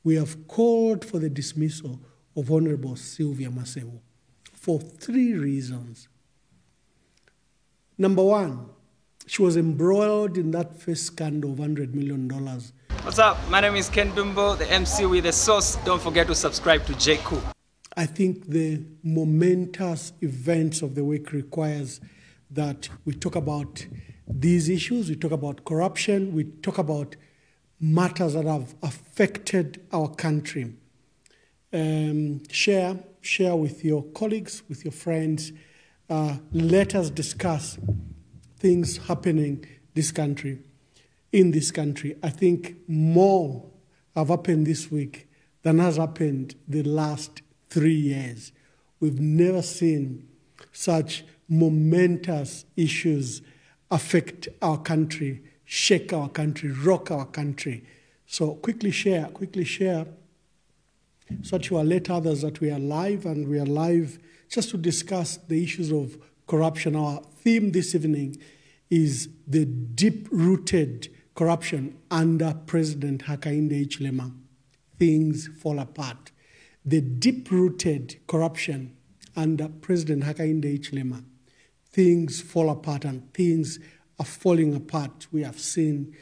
we have called for the dismissal of Honorable Sylvia Masebo for 3 reasons. Number 1, she was embroiled in that first scandal of $100 million. What's up? My name is Ken Dumbo, the MC with the sauce. Don't forget to subscribe to JQ. I think the momentous events of the week requires that we talk about these issues, we talk about corruption, we talk about matters that have affected our country. Share with your colleagues, with your friends. Let us discuss things happening in this country. I think more have happened this week than has happened the last 3 years. We've never seen such momentous issues affect our country, shake our country, rock our country. So quickly share, so that you alert others that we are live, and we are live just to discuss the issues of corruption. Our theme this evening is the deep-rooted corruption under President Hakainde Hichilema. Things fall apart. The deep-rooted corruption under President Hakainde Hichilema. Things fall apart, and things are falling apart. We have seen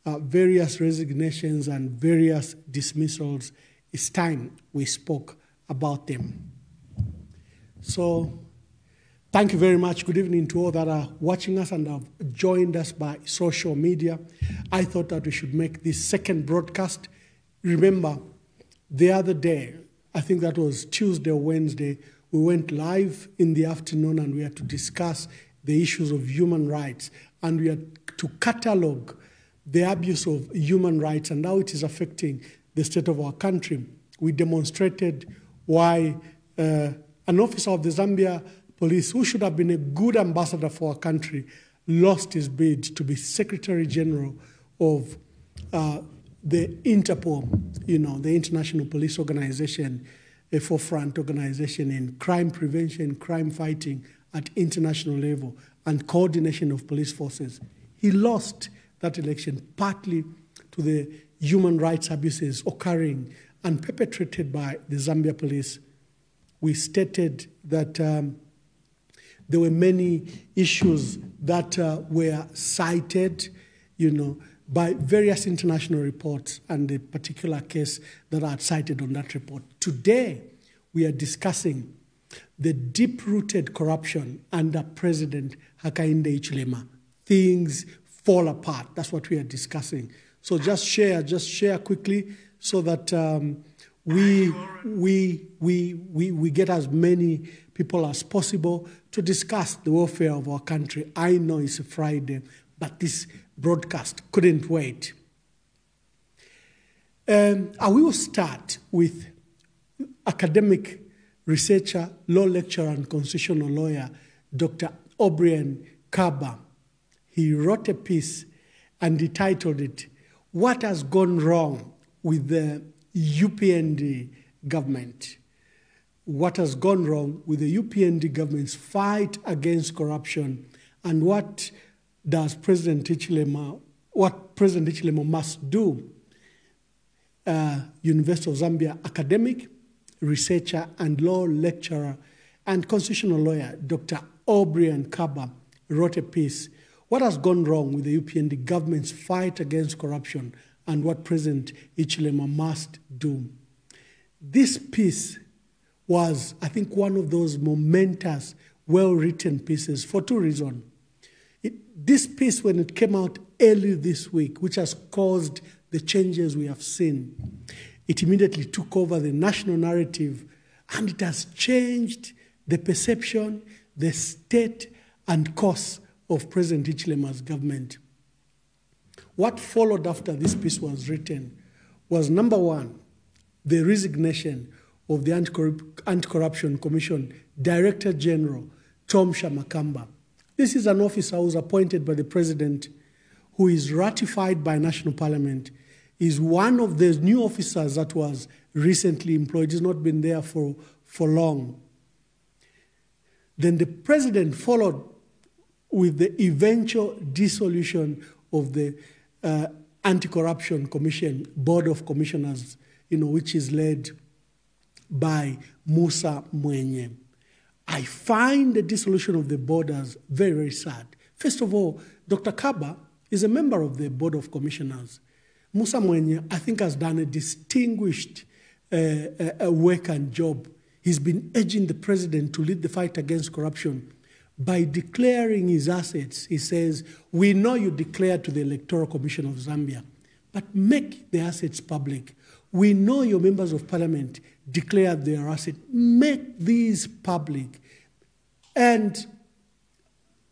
various resignations and various dismissals. It's time we spoke about them. So, thank you very much. Good evening to all that are watching us and have joined us by social media. I thought that we should make this second broadcast. Remember, the other day, I think that was Tuesday or Wednesday, we went live in the afternoon and we had to discuss the issues of human rights, and we had to catalog the abuse of human rights and how it is affecting the state of our country. We demonstrated why an officer of the Zambia police, who should have been a good ambassador for our country, lost his bid to be Secretary General of the Interpol, the International Police Organization, a forefront organization in crime prevention, crime fighting at international level, and coordination of police forces. He lost that election partly to the human rights abuses occurring and perpetrated by the Zambia police. We stated that there were many issues that were cited, by various international reports, and the particular case that I had cited on that report. Today, we are discussing the deep-rooted corruption under President Hakainde Hichilema. Things fall apart. That's what we are discussing. So just share quickly so that we get as many people as possible to discuss the welfare of our country. I know it's a Friday, but this broadcast couldn't wait. I will start with academic researcher, law lecturer, and constitutional lawyer, Dr. O'Brien Kaba. He wrote a piece and he titled it, "What Has Gone Wrong with the UPND Government?" What has gone wrong with the UPND government's fight against corruption, and what President Hichilema must do. University of Zambia academic, researcher, and law lecturer, and constitutional lawyer, Dr. O'Brien Kaba, wrote a piece, "What has gone wrong with the UPND government's fight against corruption, and what President Hichilema must do." This piece was, I think, one of those momentous, well-written pieces for 2 reasons. This piece, when it came out early this week, which has caused the changes we have seen, it immediately took over the national narrative, and it has changed the perception, the state, and course of President Hichilema's government. What followed after this piece was written was, number 1, the resignation of the Anti-Corruption Commission Director General, Tom Shamakamba. This is an officer who was appointed by the president, who is ratified by National Parliament, is one of the new officers that was recently employed. He's not been there for long. Then the president followed with the eventual dissolution of the Anti-Corruption Commission, Board of Commissioners, which is led by Musa Mwenye. I find the dissolution of the board as very, very sad. First of all, Dr. Kaba is a member of the Board of Commissioners. Musa Mwenye, I think, has done a distinguished work and job. He's been urging the president to lead the fight against corruption by declaring his assets. He says, we know you declared to the Electoral Commission of Zambia, but make the assets public. We know your members of parliament declared their assets. Make these public. And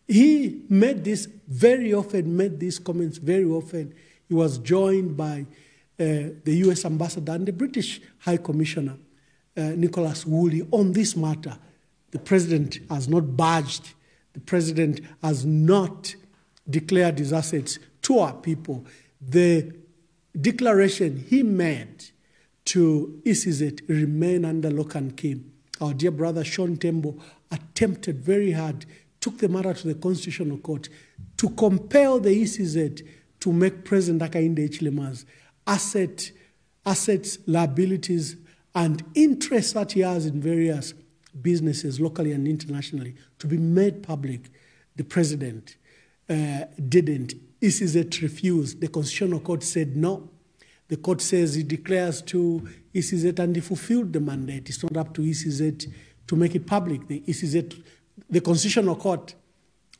he made this very often, made these comments very often. He was joined by the US ambassador and the British High Commissioner, Nicholas Woolley, on this matter. The president has not budged. The president has not declared his assets to our people. The declaration he made to ECZ remain under lock and key. Our dear brother Sean Tembo attempted very hard, took the matter to the Constitutional Court to compel the ECZ to make President Hakainde Hichilema's assets, liabilities, and interests that he has in various businesses, locally and internationally, to be made public. The president didn't. ECZ refused. The Constitutional Court said no. The court says he declares to ECZ and he fulfilled the mandate. It's not up to ECZ to make it public. The ECZ, the Constitutional Court,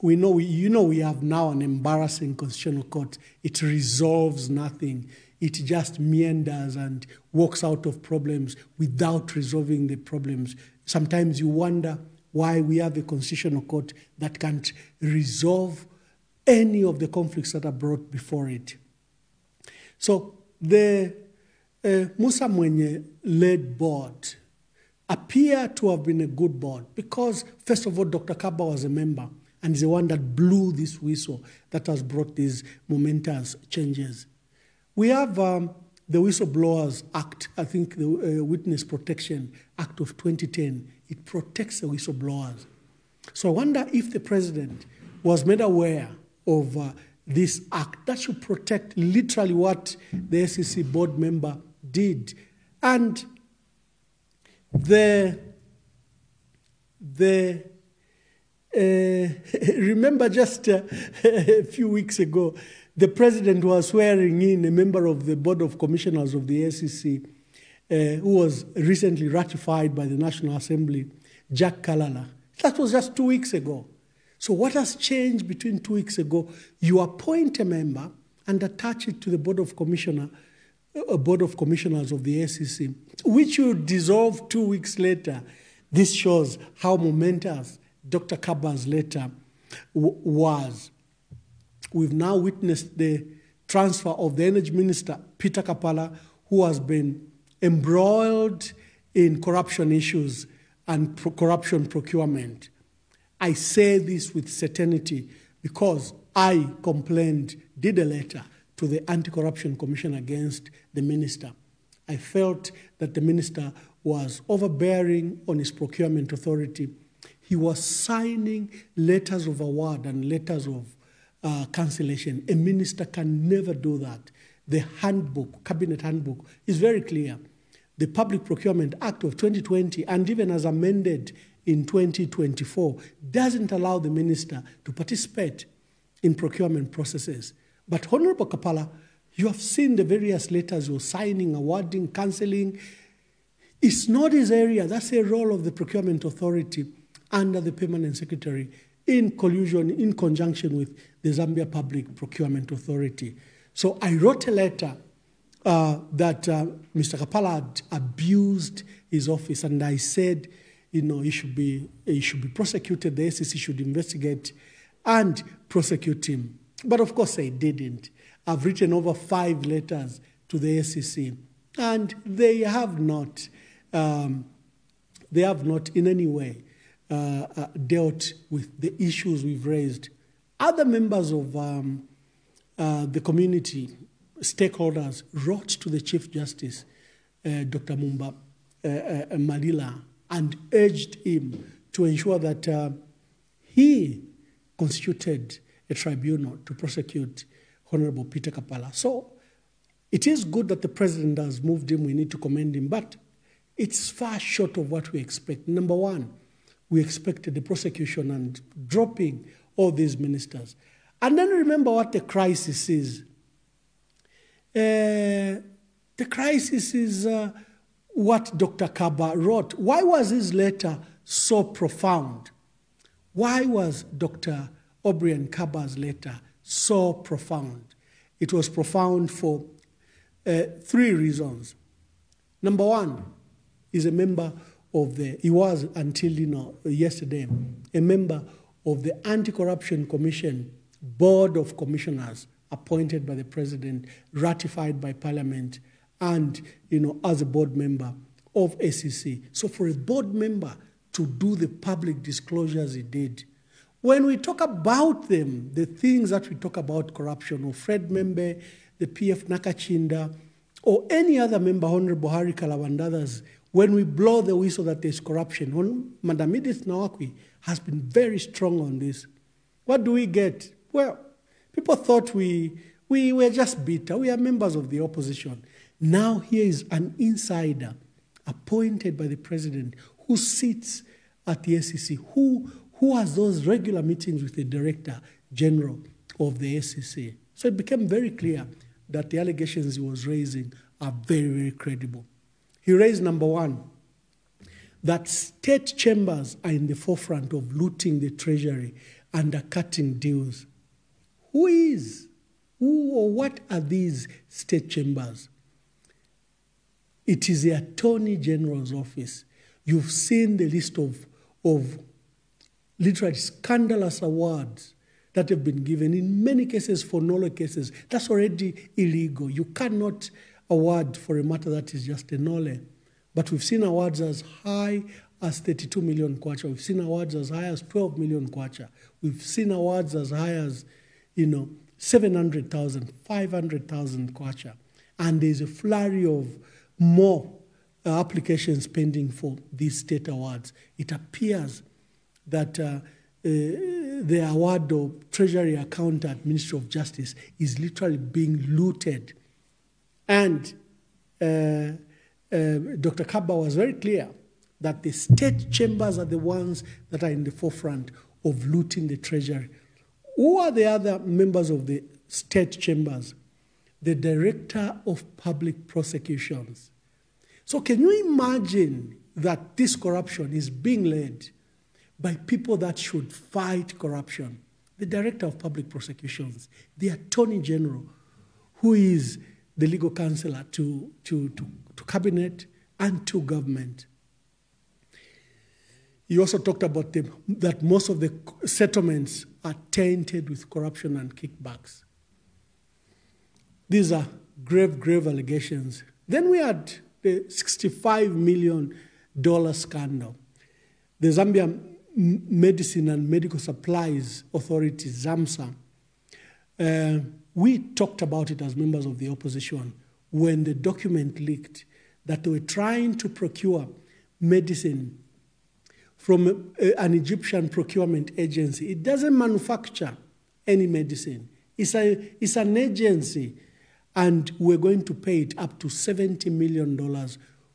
we have now an embarrassing Constitutional Court. It resolves nothing. It just meanders and walks out of problems without resolving the problems. Sometimes you wonder why we have a Constitutional Court that can't resolve any of the conflicts that are brought before it. So the Musa Mwenye-led board appear to have been a good board because, first of all, Dr. Kaba was a member and is the one that blew this whistle that has brought these momentous changes. We have the Whistleblowers Act, I think the Witness Protection Act of 2010. It protects the whistleblowers. So I wonder if the president was made aware of this act that should protect literally what the ACC board member did. And remember just a few weeks ago, the president was swearing in a member of the Board of Commissioners of the ACC who was recently ratified by the National Assembly, Jack Kalala. That was just 2 weeks ago. So what has changed between 2 weeks ago? You appoint a member and attach it to the Board of Commissioners of the ACC, which you dissolve 2 weeks later. This shows how momentous Dr. Kaba's letter was. We've now witnessed the transfer of the Energy Minister, Peter Kapala, who has been embroiled in corruption issues and corruption procurement. I say this with certainty because I did a letter to the Anti-Corruption Commission against the minister. I felt that the minister was overbearing on his procurement authority. He was signing letters of award and letters of cancellation. A minister can never do that. The handbook, cabinet handbook, is very clear. The Public Procurement Act of 2020, and even as amended in 2024, doesn't allow the minister to participate in procurement processes. But Honorable Kapala, you have seen the various letters you're signing, awarding, cancelling. It's not his area. That's a role of the Procurement Authority under the Permanent Secretary in conjunction with the Zambia Public Procurement Authority. So I wrote a letter that Mr. Kapala had abused his office, and I said, he should be prosecuted. The ACC should investigate and prosecute him. But of course, I didn't. I've written over 5 letters to the ACC, and they have not in any way dealt with the issues we've raised. Other members of the community, stakeholders, wrote to the Chief Justice, Dr. Mumba Malila, and urged him to ensure that he constituted a tribunal to prosecute Honorable Peter Kapala. So It is good that the president has moved him. We need to commend him, but it's far short of what we expect. Number one, we expected the prosecution and dropping all these ministers. And then remember what the crisis is. The crisis is what Dr. Kaba wrote. Why was his letter so profound? Why was Dr. O'Brien Kaba's letter so profound? It was profound for 3 reasons. Number one, he's a member of he was until yesterday, a member of the Anti-Corruption Commission Board of Commissioners appointed by the President, ratified by Parliament, and as a board member of ACC. So for a board member to do the public disclosures he did, when we talk about them, the things that we talk about corruption, or Fred Membe, the PF Nakachinda, or any other member, Honorable Hari Kalaba and others, when we blow the whistle that there's corruption, Madam Edith Nawakwi has been very strong on this. What do we get? Well, people thought we were just bitter. We are members of the opposition. Now here is an insider appointed by the president who sits at the ACC, who has those regular meetings with the Director General of the ACC. So it became very clear that the allegations he was raising are very, very credible. He raised, number one, that state chambers are in the forefront of looting the treasury and cutting deals. Who or what are these state chambers? It is the Attorney General's office. You've seen the list of literally scandalous awards that have been given, in many cases for nolo cases. That's already illegal. You cannot award for a matter that is just a nole. But we've seen awards as high as 32 million kwacha. We've seen awards as high as 12 million kwacha. We've seen awards as high as, 700,000, 500,000 kwacha. And there's a flurry of more applications pending for these state awards. It appears that the award of Treasury account at Ministry of Justice is literally being looted. And Dr. Kaba was very clear that the state chambers are the ones that are in the forefront of looting the treasury. Who are the other members of the state chambers? The Director of Public Prosecutions. So can you imagine that this corruption is being led by people that should fight corruption? The Director of Public Prosecutions, the Attorney General, who is the legal counselor to cabinet and to government. He also talked about that most of the settlements are tainted with corruption and kickbacks. These are grave, grave allegations. Then we had the $65 million scandal. The Zambia Medicine and Medical Supplies Authority, ZAMSA, we talked about it as members of the opposition when the document leaked that they were trying to procure medicine from an Egyptian procurement agency. It doesn't manufacture any medicine. It's an agency, and we're going to pay it up to $70 million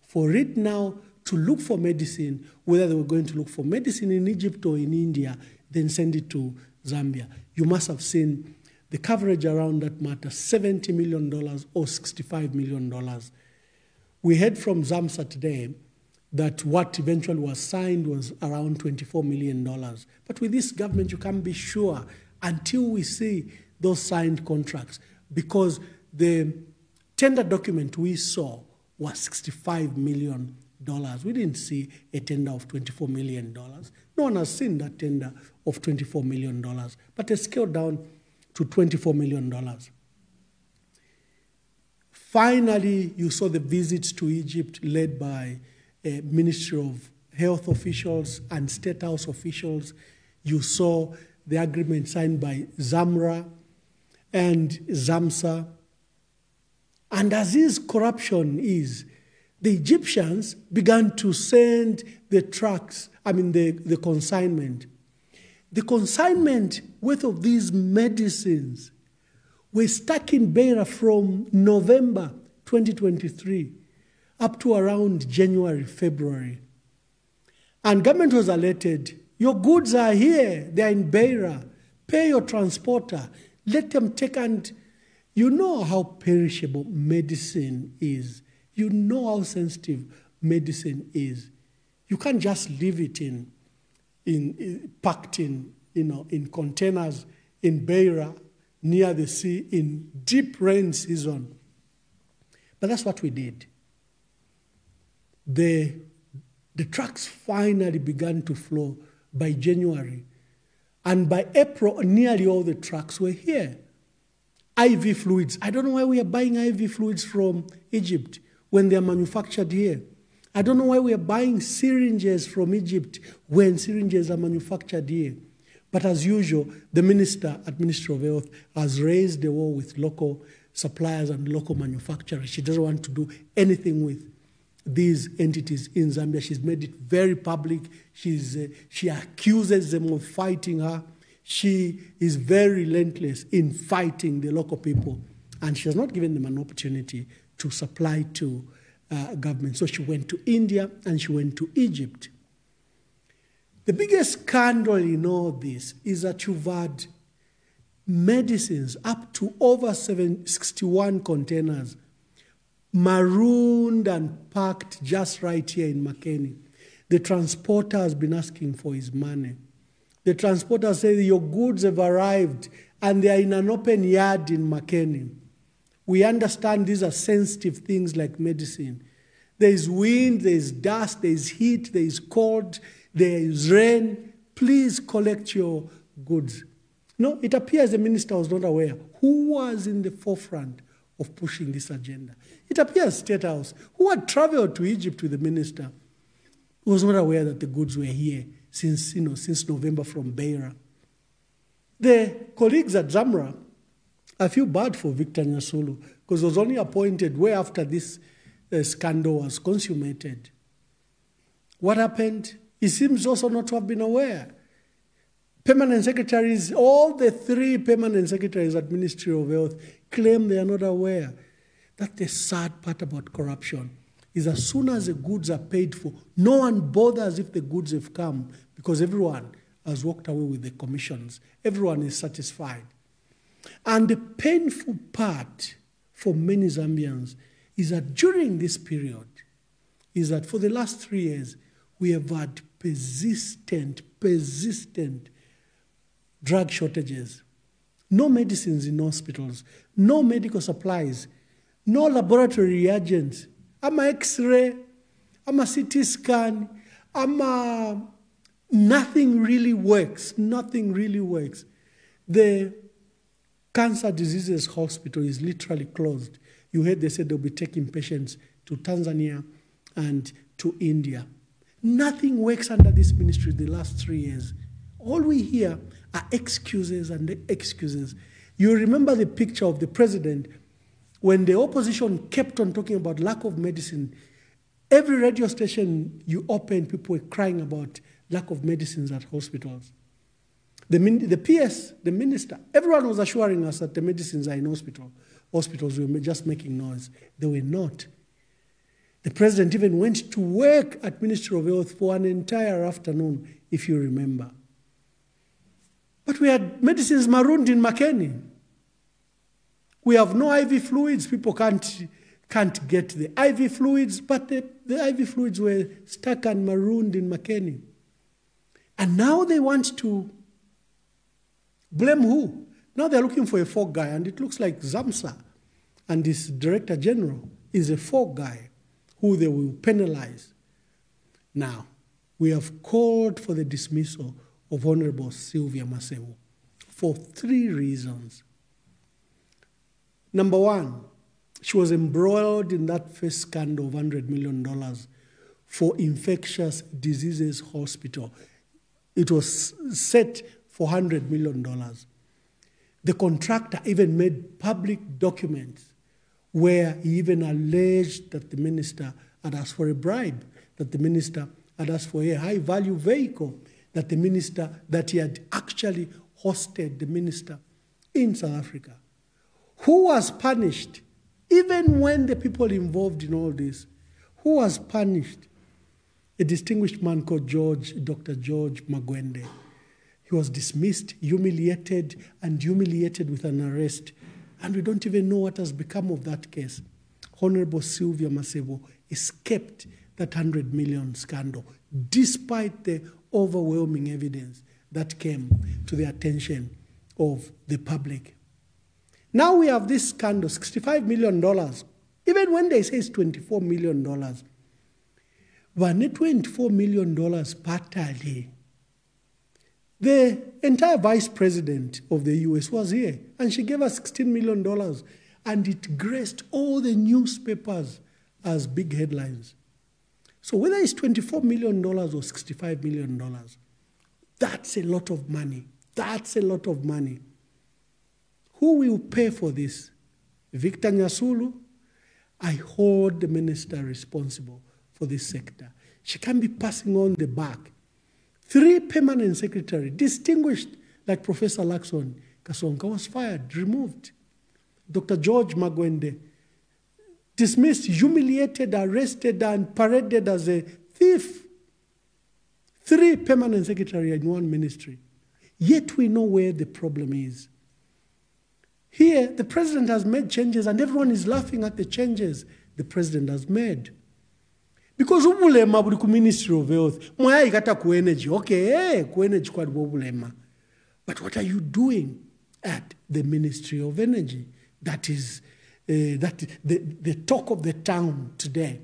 for it now to look for medicine, whether they were going to look for medicine in Egypt or in India, then send it to Zambia. You must have seen the coverage around that matter, $70 million or $65 million. We heard from ZAMSA today that what eventually was signed was around $24 million. But with this government, you can't be sure until we see those signed contracts, because the tender document we saw was $65 million. We didn't see a tender of $24 million. No one has seen that tender of $24 million, but it's scaled down to $24 million. Finally, you saw the visits to Egypt led by Ministry of Health officials and State House officials. You saw the agreement signed by ZAMRA and ZAMSA. And as is corruption is, the Egyptians began to send the trucks, the consignment. The consignment worth of these medicines were stuck in Beira from November 2023 up to around January, February. And government was alerted, your goods are here, they are in Beira, pay your transporter, let them take. And you know how perishable medicine is. You know how sensitive medicine is. You can't just leave it packed in containers in Beira, near the sea, in deep rain season. But that's what we did. The trucks finally began to flow by January. And by April, nearly all the trucks were here. IV fluids. I don't know why we are buying IV fluids from Egypt when they are manufactured here. I don't know why we are buying syringes from Egypt when syringes are manufactured here. But as usual, the minister at Ministry of Health has raised the war with local suppliers and local manufacturers. She doesn't want to do anything with these entities in Zambia. She's made it very public. She accuses them of fighting her. She is very relentless in fighting the local people. And she has not given them an opportunity to supply to government. So she went to India and she went to Egypt. The biggest scandal in all this is that you've had medicines up to over 61 containers marooned and parked just right here in Makeni. The transporter has been asking for his money. The transporter says your goods have arrived and they are in an open yard in Makeni. We understand these are sensitive things like medicine. There is wind, there is dust, there is heat, there is cold, there is rain. Please collect your goods. No, it appears the minister was not aware who was in the forefront of pushing this agenda. It appears State House, who had traveled to Egypt with the minister, was not aware that the goods were here since November from Beira. The colleagues at Zamra, I feel bad for Victor Nyasulu because he was only appointed way after this scandal was consummated. What happened? He seems also not to have been aware. Permanent secretaries, all the 3 permanent secretaries at Ministry of Health claim they are not aware. That's the sad part about corruption, is as soon as the goods are paid for, no one bothers if the goods have come because everyone has walked away with the commissions. Everyone is satisfied. And the painful part for many Zambians is that during this period, is that for the last 3 years, we have had persistent drug shortages. No medicines in hospitals, no medical supplies, no laboratory reagents. I'm a X-ray, I'm a CT scan, nothing really works, nothing really works. The Cancer Diseases Hospital is literally closed. You heard they said they'll be taking patients to Tanzania and to India. Nothing works under this ministry the last 3 years. All we hear are excuses and excuses. You remember the picture of the president when the opposition kept on talking about lack of medicine. Every radio station you opened, people were crying about lack of medicines at hospitals. The PS, the minister, everyone was assuring us that the medicines are in hospitals. Hospitals were just making noise. They were not. The president even went to work at Ministry of Health for an entire afternoon, if you remember. But we had medicines marooned in Makeni. We have no IV fluids. People can't get the IV fluids, but the IV fluids were stuck and marooned in Makeni. And now they want to blame who? Now they're looking for a folk guy, and it looks like Zamsa and this Director General is a folk guy who they will penalize. Now, we have called for the dismissal of Honorable Sylvia Masebo for 3 reasons. Number 1, she was embroiled in that first scandal of $100 million for Infectious Diseases Hospital. It was set for $100 million. The contractor even made public documents where he even alleged that the minister had asked for a bribe, that the minister had asked for a high-value vehicle, that he had actually hosted the minister in South Africa. Who was punished? Even when the people involved in all this, who was punished? A distinguished man called Dr. George Magwende. He was dismissed, humiliated with an arrest. And we don't even know what has become of that case. Honorable Sylvia Masebo escaped that 100 million scandal, despite the overwhelming evidence that came to the attention of the public. Now we have this scandal, $65 million. Even when they say it's $24 million, when $24 million partly, the entire vice president of the US was here, and she gave us $16 million, and it graced all the newspapers as big headlines. So whether it's $24 million or $65 million, that's a lot of money. That's a lot of money. Who will pay for this? Victor Nyasulu? I hold the minister responsible for this sector. She can't be passing on the buck. 3 permanent secretaries, distinguished like Professor Lakson Kasonga, was fired, removed. Dr. George Magwende, dismissed, humiliated, arrested, and paraded as a thief. 3 permanent secretaries in one ministry. Yet we know where the problem is. Here, the president has made changes, and everyone is laughing at the changes the president has made. Because ubulema buli ku Ministry of Health, mwaya ikata ku energy. Okay, ku energy kwa ubulema. But what are you doing at the Ministry of Energy? That is the talk of the town today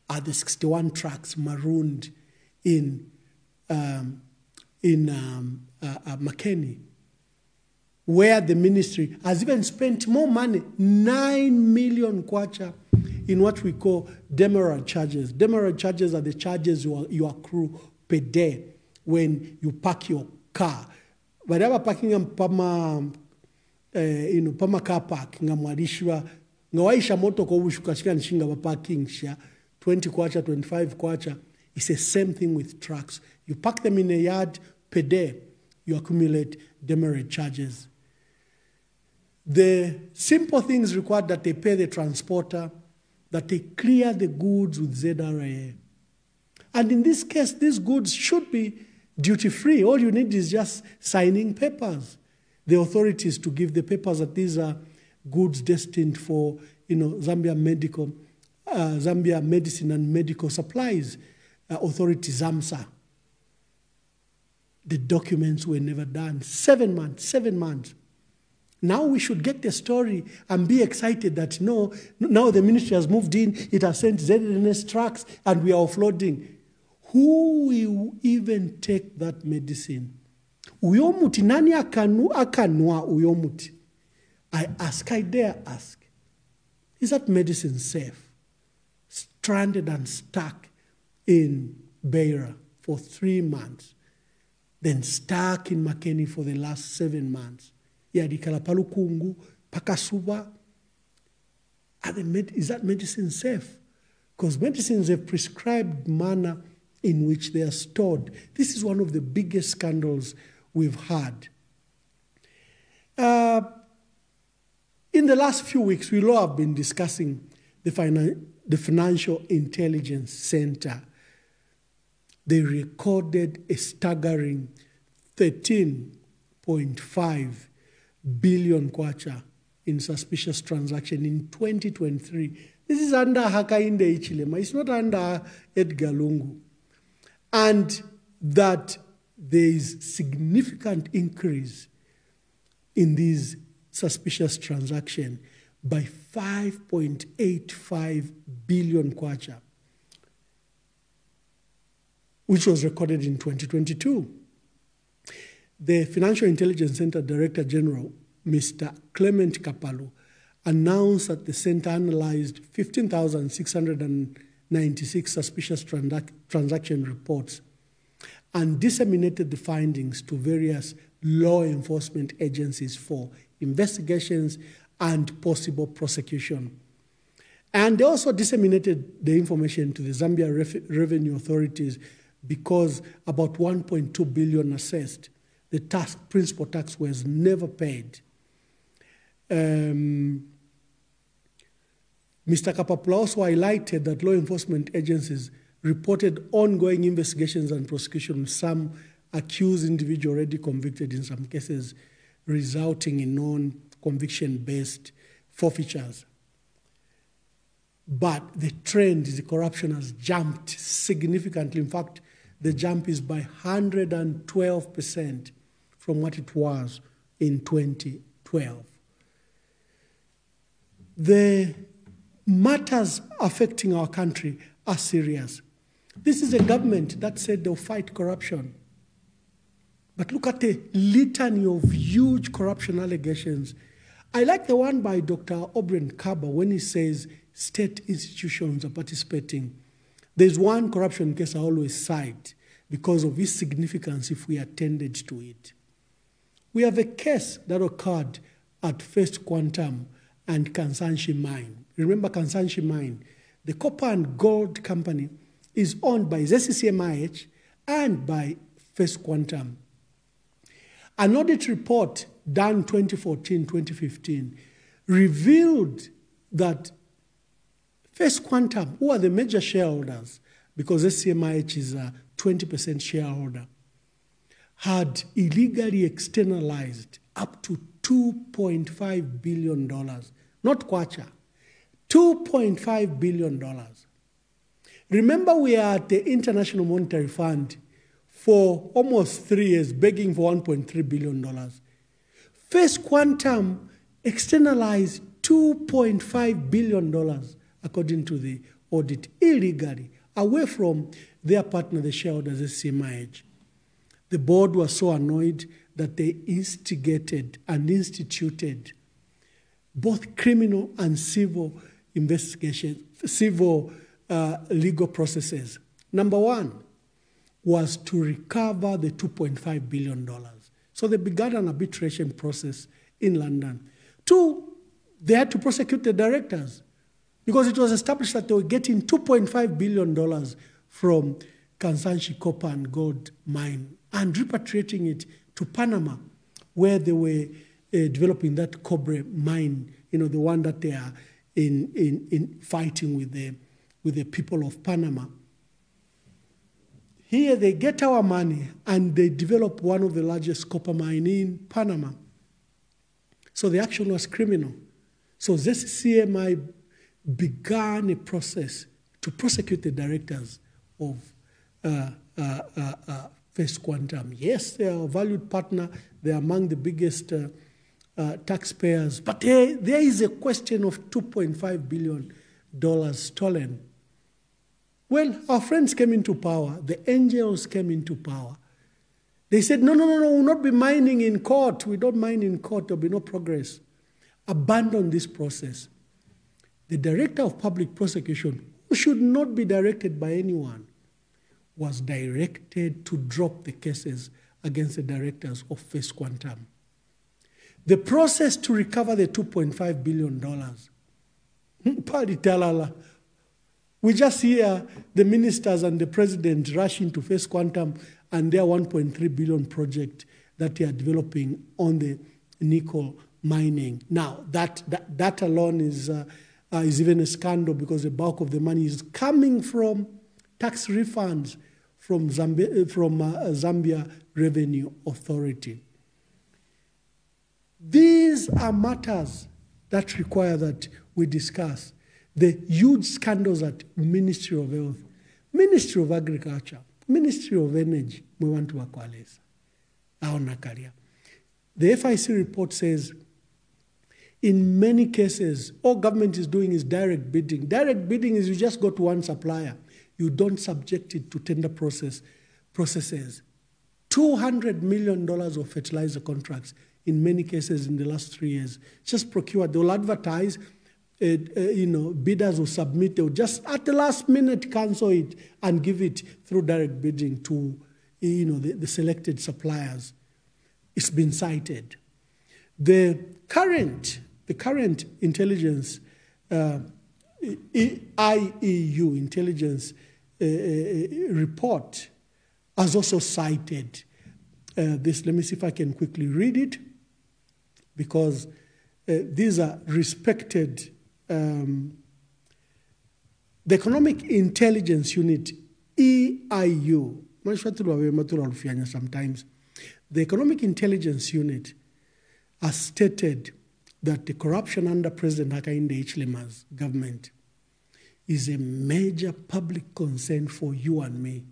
are the 61 trucks marooned in Makeni, where the ministry has even spent more money, 9 million kwacha, in what we call demurrage charges. Demurrage charges are the charges you accrue per day when you park your car. Whatever parking pama car park ngamwarishwa ngawaisha moto kwa ushukashika nshinga wa parking sha 20 kwacha, 25 kwacha. It's the same thing with trucks. You park them in a yard per day, you accumulate demurrage charges. The simple things required that they pay the transporter, that they clear the goods with ZRA. And in this case, these goods should be duty-free. All you need is just signing papers. The authorities to give the papers that these are goods destined for, Zambia Medicine and Medical Supplies Authority, ZAMSA. The documents were never done. 7 months. Now we should get the story and be excited that now the ministry has moved in, it has sent ZNS trucks, and we are offloading. Who will even take that medicine? Uyomuti, nani akanua uyomuti? I dare ask, is that medicine safe? Stranded and stuck in Beira for 3 months, then stuck in Makeni for the last 7 months. Yadikala palukungu, pakasuba. Is that medicine safe? Because medicines have prescribed manner in which they are stored. This is one of the biggest scandals we've had. In the last few weeks, we all have been discussing the Financial Intelligence Center. They recorded a staggering 13.5 billion kwacha in suspicious transaction in 2023. This is under Hakainde Ichilema. It's not under Edgar Lungu. And that there is significant increase in these suspicious transactions by 5.85 billion kwacha, which was recorded in 2022. The Financial Intelligence Center Director General, Mr. Clement Kapalu, announced that the center analyzed 15,696 suspicious transaction reports and disseminated the findings to various law enforcement agencies for investigations and possible prosecution. And they also disseminated the information to the Zambia revenue authorities because about 1.2 billion assessed. The principal tax was never paid. Mr. Kapapula also highlighted that law enforcement agencies reported ongoing investigations and prosecution, some accused individuals already convicted in some cases, resulting in non-conviction-based forfeitures. But the trend is the corruption has jumped significantly. In fact, the jump is by 112% from what it was in 2012. The matters affecting our country are serious. This is a government that said they'll fight corruption. But look at the litany of huge corruption allegations. I like the one by Dr. Obren Kaba when he says state institutions are participating. There's one corruption case I always cite because of its significance if we attended to it. We have a case that occurred at First Quantum and Kansanshi Mine. Remember Kansanshi Mine? The copper and gold company is owned by ACC and by First Quantum. An audit report done 2014-2015 revealed that First Quantum, who are the major shareholders, because SCMIH is a 20% shareholder, had illegally externalized up to $2.5 billion. Not kwacha, $2.5 billion. Remember, we are at the International Monetary Fund for almost 3 years, begging for $1.3 billion. First Quantum externalized $2.5 billion, according to the audit, illegally, away from their partner, the shareholders, SCMIH. The board was so annoyed that they instigated and instituted both criminal and civil investigations, civil legal processes. Number one was to recover the $2.5 billion. So they began an arbitration process in London. Two, they had to prosecute the directors because it was established that they were getting $2.5 billion from Kansanshi copper and gold mine and repatriating it to Panama, where they were developing that Cobre mine, you know, the one that they are in fighting with the people of Panama. Here they get our money and they develop one of the largest copper mine in Panama. So the action was criminal. So ZCMI began a process to prosecute the directors of First Quantum. Yes, they are a valued partner. They are among the biggest taxpayers. But there is a question of $2.5 billion stolen. Well, our friends came into power. The angels came into power. They said, no, we'll not be mining in court. We don't mine in court. There'll be no progress. Abandon this process. The director of public prosecution, who should not be directed by anyone, was directed to drop the cases against the directors of First Quantum. The process to recover the $2.5 billion, Paditalala. We just hear the ministers and the president rushing to First Quantum and their $1.3 billion project that they are developing on the nickel mining. Now, that alone is even a scandal because the bulk of the money is coming from tax refunds from Zambia Revenue Authority. These are matters that require that we discuss. The huge scandals at Ministry of Health, Ministry of Agriculture, Ministry of Energy, we want to equalize our career. The FIC report says, in many cases, all government is doing is direct bidding. Direct bidding is you just go to one supplier. You don't subject it to tender processes. $200 million of fertilizer contracts in many cases in the last 3 years. Just procured. They will advertise. Bidders will submit. They will just at the last minute cancel it and give it through direct bidding to, the selected suppliers. It's been cited. The current intelligence, IEU intelligence report has also cited this. Let me see if I can quickly read it, because these are respected. The Economic Intelligence Unit, EIU, sometimes, the Economic Intelligence Unit has stated that the corruption under President Hakainde Hichilema's government is a major public concern for you and me.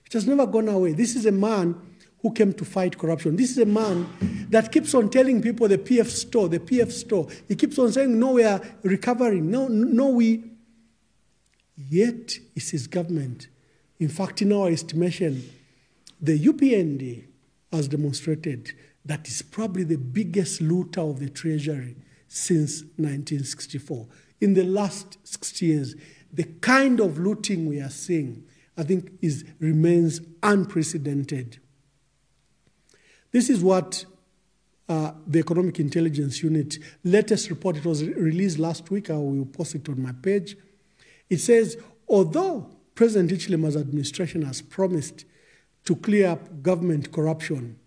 It has never gone away. This is a man who came to fight corruption. This is a man that keeps on telling people the PF store, the PF store. He keeps on saying, no, we are recovering. No, we. Yet, it's his government. In fact, in our estimation, the UPND has demonstrated that is probably the biggest looter of the treasury since 1964. In the last 60 years, the kind of looting we are seeing, I think, remains unprecedented. This is what the Economic Intelligence Unit latest report, it was released last week, I will post it on my page. It says, although President Hichilema's administration has promised to clear up government corruption,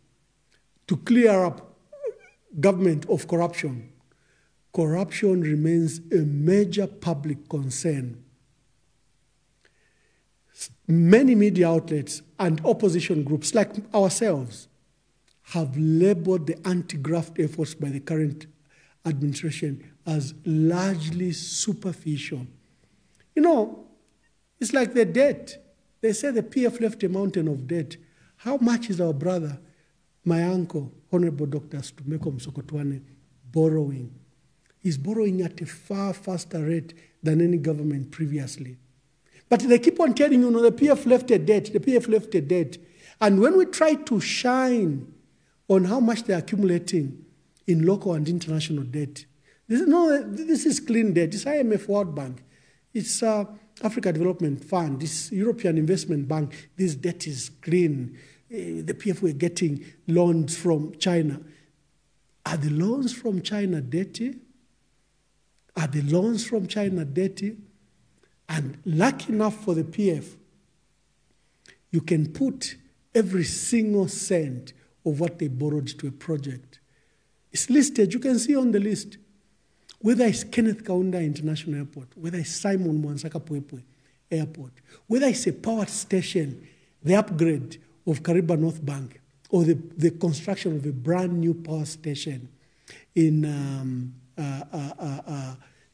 to clear up government of corruption, corruption remains a major public concern. Many media outlets and opposition groups like ourselves have labeled the anti-graft efforts by the current administration as largely superficial. You know, it's like the debt. They say the PF left a mountain of debt. How much is our brother, my uncle, Honorable Dr. Stumeko Msokotwane, borrowing? He's borrowing at a far faster rate than any government previously. But they keep on telling you, the PF left a debt, the PF left a debt. And when we try to shine on how much they're accumulating in local and international debt, this is clean debt. It's IMF World Bank. It's Africa Development Fund, this European Investment Bank. This debt is clean. The PF were getting loans from China. Are the loans from China dirty? Are the loans from China dirty? And lucky enough for the PF, you can put every single cent of what they borrowed to a project. It's listed, you can see on the list. Whether it's Kenneth Kaunda International Airport, whether it's Simon Mwansaka Pwepwe Airport, whether it's a power station, the upgrade of Kariba North Bank, or the construction of a brand new power station in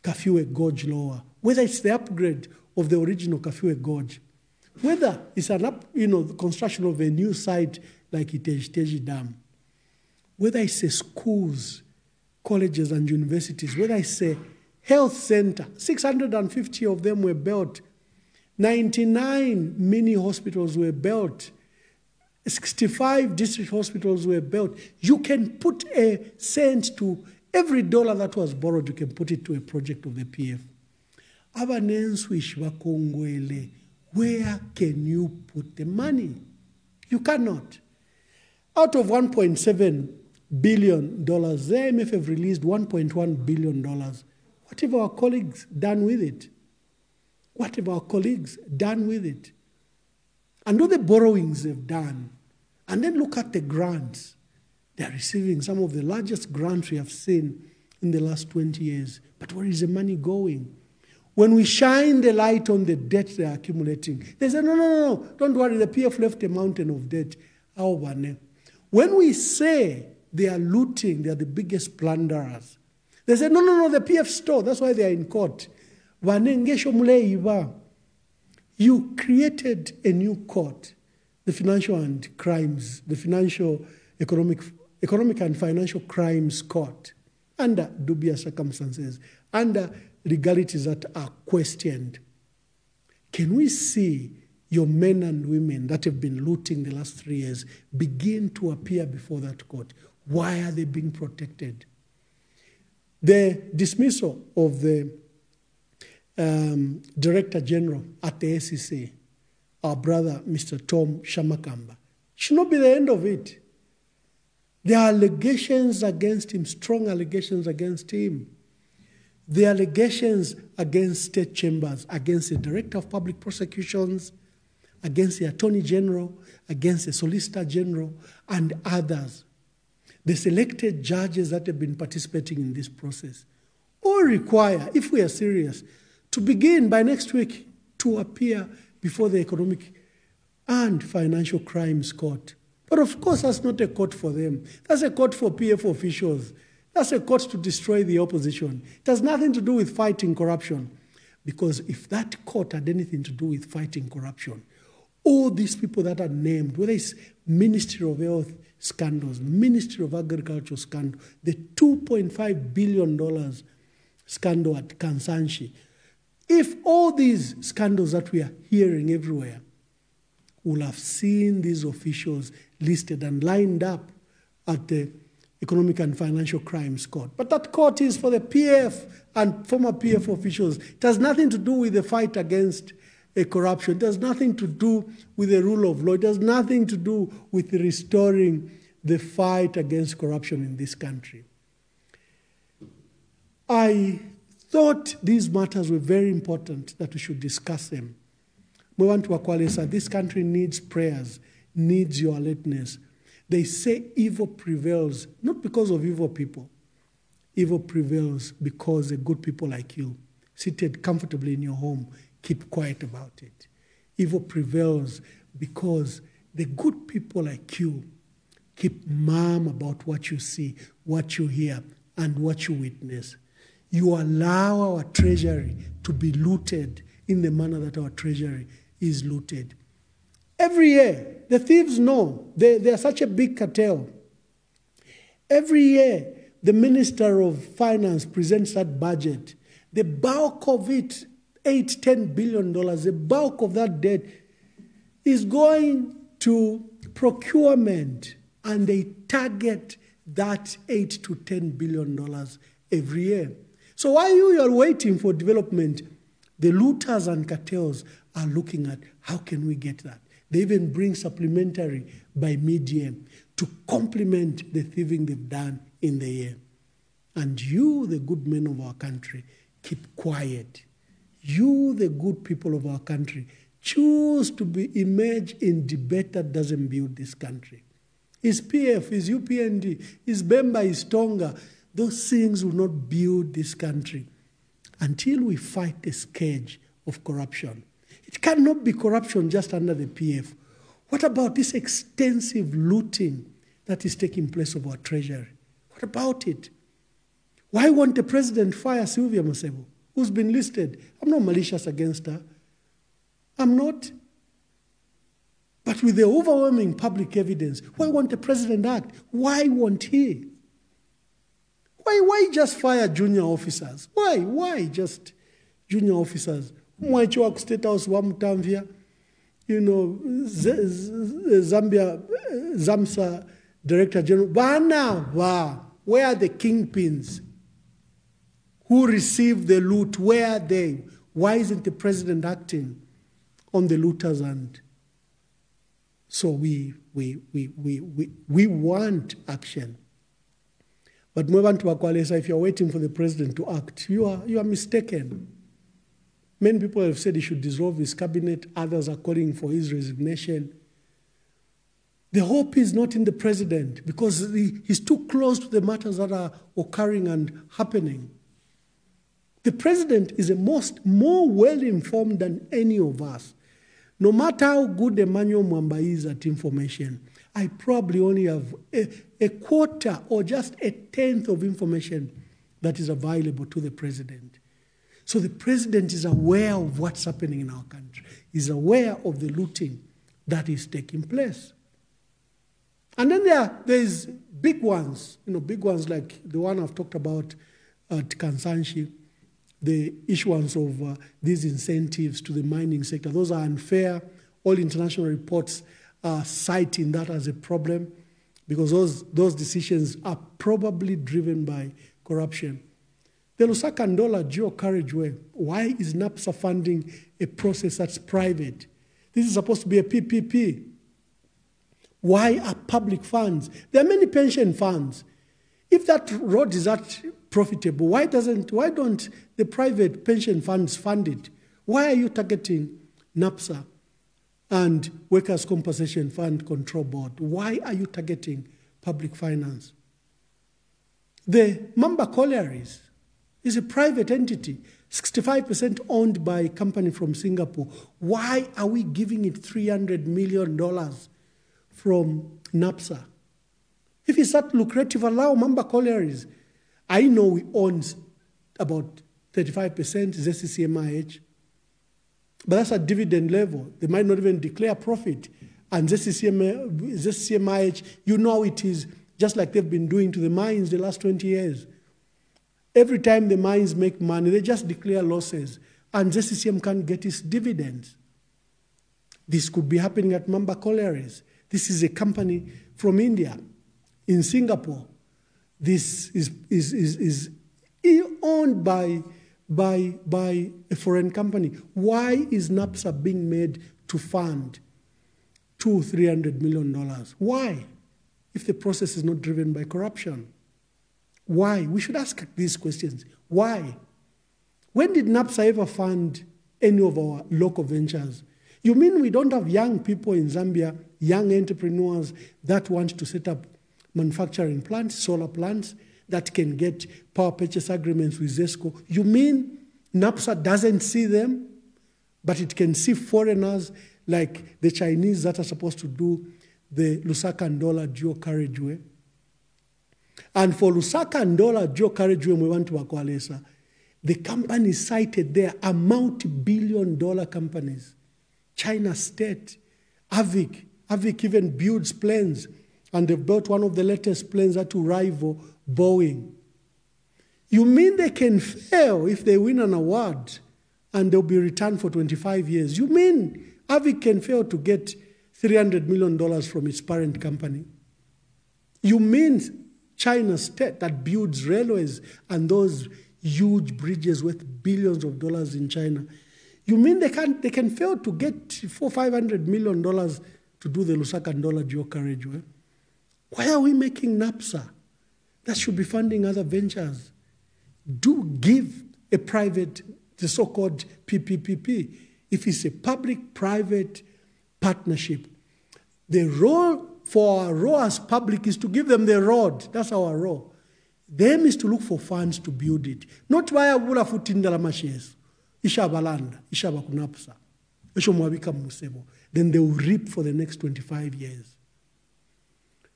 Kafiwe Gorge Lower, whether it's the upgrade of the original Kafiwe Gorge, whether it's the construction of a new site like Iteji Dam, whether it's a schools, colleges and universities, whether it's a health center, 650 of them were built, 99 mini hospitals were built, 65 district hospitals were built. You can put a cent to every dollar that was borrowed, you can put it to a project of the PF. Where can you put the money? You cannot. Out of $1.7 billion, the IMF have released $1.1 billion. What have our colleagues done with it? What have our colleagues done with it? And all the borrowings they've done. And then look at the grants. They're receiving some of the largest grants we have seen in the last 20 years. But where is the money going? When we shine the light on the debt they're accumulating, they say, no, don't worry, the PF left a mountain of debt. When we say they are looting, they are the biggest plunderers, they say, no, the PF store, that's why they are in court. You created a new court, the Financial and Crimes, the Financial, Economic and Financial Crimes Court, under dubious circumstances, under legalities that are questioned. Can we see your men and women that have been looting the last 3 years begin to appear before that court? Why are they being protected? The dismissal of the Director General at the ACC, our brother, Mr. Tom Shamakamba, should not be the end of it. There are allegations against him, strong allegations against him. The allegations against state chambers, against the Director of Public Prosecutions, against the Attorney General, against the Solicitor General, and others. the selected judges that have been participating in this process, all require, if we are serious, to begin by next week to appear before the Economic and Financial Crimes Court. But of course, that's not a court for them. That's a court for PF officials. That's a court to destroy the opposition. It has nothing to do with fighting corruption. Because if that court had anything to do with fighting corruption, all these people that are named, whether it's Ministry of Health scandals, Ministry of Agriculture scandal, the $2.5 billion scandal at Kansanshi, if all these scandals that we are hearing everywhere, we'll have seen these officials listed and lined up at the Economic and Financial Crimes Court. But that court is for the PF and former PF officials. It has nothing to do with the fight against corruption. It has nothing to do with the rule of law. It has nothing to do with restoring the fight against corruption in this country. I thought these matters were very important, that we should discuss them. Mwebantu Wakwalesa, this country needs prayers, needs your alertness. They say evil prevails, not because of evil people. Evil prevails because the good people like you, seated comfortably in your home, keep quiet about it. Evil prevails because the good people like you keep mum about what you see, what you hear, and what you witness. You allow our treasury to be looted in the manner that our treasury is looted. Every year, the thieves know they are such a big cartel. Every year, the Minister of Finance presents that budget. The bulk of it, $8-10 billion, the bulk of that debt is going to procurement, and they target that $8 to $10 billion every year. So while you are waiting for development, the looters and cartels are looking at how can we get that. They even bring supplementary by mid-year to complement the thieving they've done in the year. And you, the good men of our country, keep quiet. You, the good people of our country, choose to be immersed in debate that doesn't build this country. Is PF, is UPND, is Bemba, is Tonga. Those things will not build this country until we fight the scourge of corruption. It cannot be corruption just under the PF. What about this extensive looting that is taking place of our treasury? What about it? Why won't the president fire Sylvia Masebo, who's been listed? I'm not malicious against her. I'm not. But with the overwhelming public evidence, why won't the president act? Why won't he? Why just fire junior officers? Why just junior officers? Mwaichwa State House wamutamvia, Zambia, ZAMSA Director General. Where are the kingpins who received the loot? Where are they? Why isn't the president acting on the looters? And so we want action. But Mwebantu Wakwalesa, if you're waiting for the president to act, you are mistaken. Many people have said he should dissolve his cabinet. Others are calling for his resignation. The hope is not in the president because he's too close to the matters that are occurring and happening. The president is more well-informed than any of us. No matter how good Emmanuel Mwamba is at information, I probably only have a quarter or just a tenth of information that is available to the president. So the president is aware of what's happening in our country. He's aware of the looting that is taking place. And then there's big ones, big ones like the one I've talked about at Kansanshi, the issuance of these incentives to the mining sector. Those are unfair. All international reports are citing that as a problem because those decisions are probably driven by corruption. The Lusaka Ndola Geo Carriageway, why is NAPSA funding a process that's private? This is supposed to be a PPP. Why are public funds? There are many pension funds. If that road is that profitable, why don't the private pension funds fund it? Why are you targeting NAPSA and Workers' Compensation Fund Control Board? Why are you targeting public finance? The Mamba Collieries is a private entity, 65% owned by a company from Singapore. Why are we giving it $300 million from NAPSA? If it's that lucrative, allow Mamba Collieries. I know we own about 35% ZCCMIH, but that's at dividend level. They might not even declare profit. And ZCCMIH, you know it is just like they've been doing to the mines the last 20 years. Every time the mines make money, they just declare losses, and ZCCM can't get its dividends. This could be happening at Mamba Collieries. This is a company from India, in Singapore. This is owned by a foreign company. Why is NAPSA being made to fund $200-300 million? Why? If the process is not driven by corruption. Why? We should ask these questions. Why? When did NAPSA ever fund any of our local ventures? You mean we don't have young people in Zambia, young entrepreneurs that want to set up manufacturing plants, solar plants, that can get power purchase agreements with ZESCO? You mean NAPSA doesn't see them, but it can see foreigners like the Chinese that are supposed to do the Lusaka and Ndola dual carriageway? And for Lusaka and Ndola dual carriageway, we want to Akwalesa. The companies cited there are multi-billion-dollar companies. China State, Avic even builds planes, and they've built one of the latest planes that will rival Boeing. You mean they can fail if they win an award and they'll be returned for 25 years? You mean Avic can fail to get $300 million from its parent company? You mean China State that builds railways and those huge bridges worth billions of dollars in China, you mean they can fail to get $400-500 million to do the Lusaka and Ndola dual carriageway? Why are we making NAPSA that should be funding other ventures? Do give a private, the so-called PPPP. If it's a public-private partnership, the role for our role as public is to give them the road. That's our role. The aim is to look for funds to build it. Not via Bula Futindala Mashes, Ishabalanda, Ishabakunapsa, Ishomwabika Masebo. Then they will reap for the next 25 years.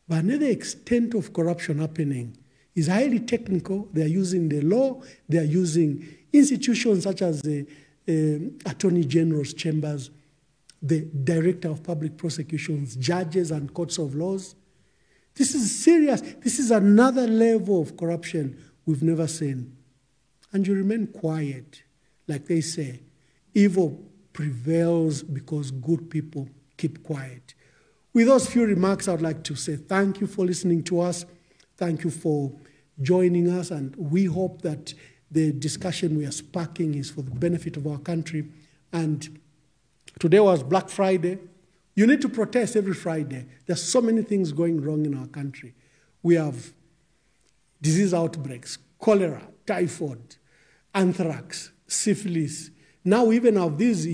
But another extent of corruption happening is highly technical. They are using the law. They are using institutions such as the Attorney General's chambers, the Director of Public Prosecutions, judges and courts of laws. This is serious. This is another level of corruption we've never seen. And you remain quiet. Like they say, evil prevails because good people keep quiet. With those few remarks, I would like to say thank you for listening to us. Thank you for joining us. And we hope that the discussion we are sparking is for the benefit of our country. And today was Black Friday. You need to protest every Friday. There's so many things going wrong in our country. We have disease outbreaks, cholera, typhoid, anthrax, syphilis. Now we even have this,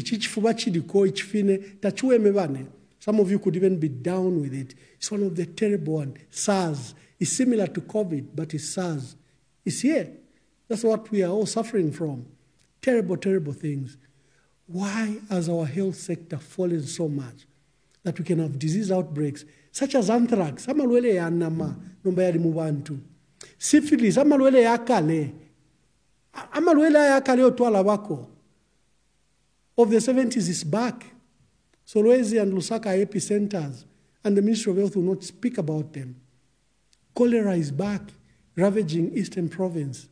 some of you could even be down with it. It's one of the terrible ones. SARS. It's similar to COVID, but it's SARS. It's here. That's what we are all suffering from. Terrible, terrible things. Why has our health sector fallen so much that we can have disease outbreaks such as anthrax? Amalwele ya nama nomba yali mubantu. Syphilis amalwele ya kale. Amalwele ya kale otwala bako. Of the 70s is back. Solwezi and Lusaka are epicenters, and the Ministry of Health will not speak about them. Cholera is back, ravaging Eastern Province.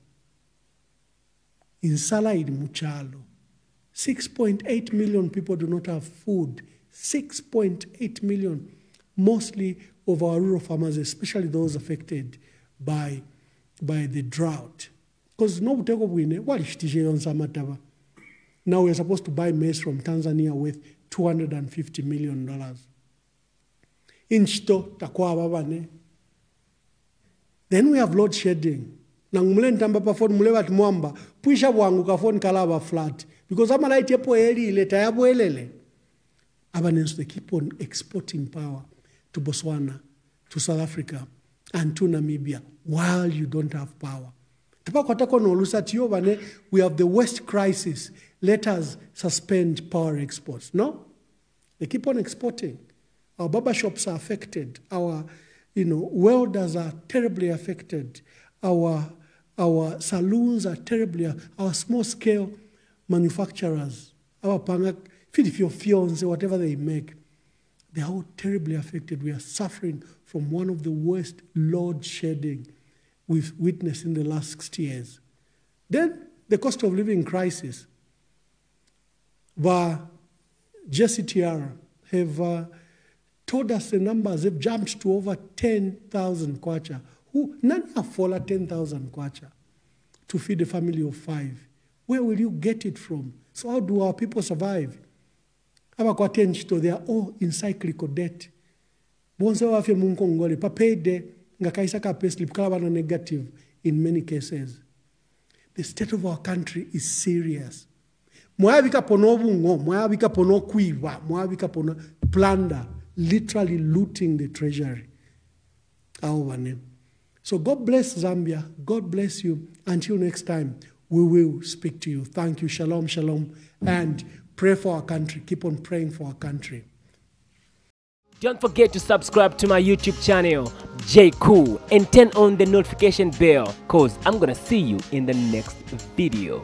In Salaid Muchalo, 6.8 million people do not have food. 6.8 million, mostly of our rural farmers, especially those affected by the drought. Because now we're supposed to buy maize from Tanzania with $250 million. Then we have load shedding. Because Abanese, they keep on exporting power to Botswana, to South Africa, and to Namibia while you don't have power. We have the worst crisis. Let us suspend power exports. No? They keep on exporting. Our barber shops are affected. Our welders are terribly affected. Our saloons are terribly, our small-scale manufacturers, our fions, whatever they make, they are all terribly affected. We are suffering from one of the worst load shedding we've witnessed in the last 60 years. Then the cost of living crisis. The JCTR have told us the numbers. They've jumped to over 10,000 kwacha. None afford 10,000 kwacha to feed a family of 5. Where will you get it from? So how do our people survive? They are all in cyclical debt. Negative in many cases. The state of our country is serious. Plunder, literally looting the treasury. So God bless Zambia. God bless you. Until next time, we will speak to you. Thank you. Shalom, shalom. And pray for our country. Keep on praying for our country. Don't forget to subscribe to my YouTube channel, J Cool, and turn on the notification bell, cause I'm gonna see you in the next video.